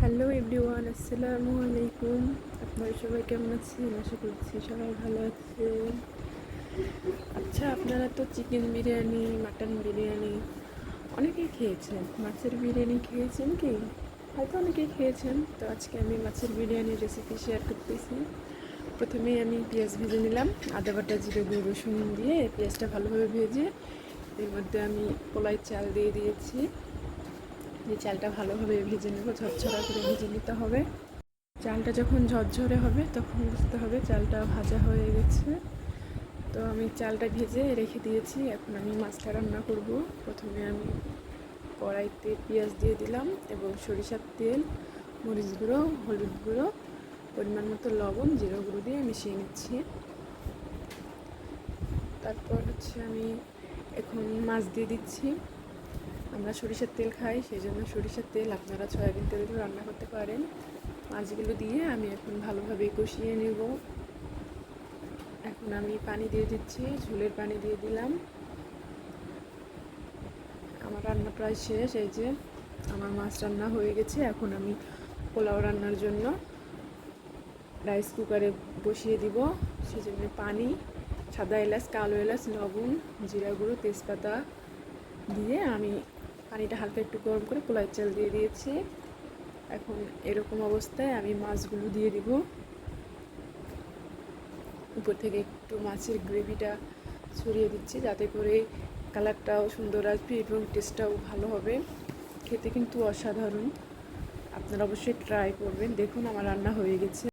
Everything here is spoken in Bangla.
হ্যালো এভরিওয়ান, আসসালামু আলাইকুম। আপনারা সবাই কেমন আছেন? আশা করছি সবাই ভালো আছেন। আচ্ছা, আপনারা তো চিকেন বিরিয়ানি, মাটন বিরিয়ানি অনেকেই খেয়েছেন। মাছের বিরিয়ানি খেয়েছেন কি? হয়তো অনেকেই খেয়েছেন। তো আজকে আমি মাছের বিরিয়ানির রেসিপি শেয়ার করতেছি। প্রথমেই আমি পেঁয়াজ ভেজে নিলাম। আদা বাটা, জিরে গুঁড়ো, রসুন দিয়ে পেঁয়াজটা ভালোভাবে ভেজে এর মধ্যে আমি পোলাই চাল দিয়ে দিয়েছি। যে চালটা ভালোভাবে ভেজে নেব, ঝরঝরা করে ভেজে নিতে হবে। চালটা যখন ঝরঝরে হবে তখন বুঝতে হবে চালটা ভাজা হয়ে গেছে। তো আমি চালটা ভেজে রেখে দিয়েছি। এখন আমি মাছটা রান্না করব। প্রথমে আমি কড়াইতে পেঁয়াজ দিয়ে দিলাম এবং সরিষার তেল, মরিচ গুঁড়ো, হলুদ গুঁড়ো, পরিমাণ মতো লবণ, জিরা গুঁড়ো দিয়ে মিশিয়ে নিচ্ছি। তারপর আমি এখন মাছ দিয়ে দিচ্ছি। আমরা সরিষার তেল খাই, সেই জন্য সরিষার তেল, আপনারা সয়াবিন তেল দিয়ে রান্না করতে পারেন। মাছগুলো দিয়ে আমি এখন ভালোভাবে কষিয়ে নেব। এখন আমি পানি দিয়ে দিচ্ছি, ঝোলের পানি দিয়ে দিলাম। আমার রান্না প্রায় শেষ। এই যে আমার মাছ রান্না হয়ে গেছে। এখন আমি পোলাও রান্নার জন্য রাইস কুকারে বসিয়ে দিব। সেজন্য পানি, সাদা এলাচ, কালো এলাচ, লবণ, জিরা গুঁড়ো, তেজপাতা দিয়ে আমি পানিটা হালকা একটু গরম করে পোলাও চাল দিয়ে দিয়েছি। এখন এরকম অবস্থায় আমি মাছগুলো দিয়ে দিব। উপর থেকে একটু মাছের গ্রেভিটা ছড়িয়ে দিচ্ছি, যাতে করে কালারটাও সুন্দর আসবে এবং টেস্টটাও ভালো হবে। খেতে কিন্তু অসাধারণ। আপনারা অবশ্যই ট্রাই করবেন। দেখুন আমার রান্না হয়ে গেছে।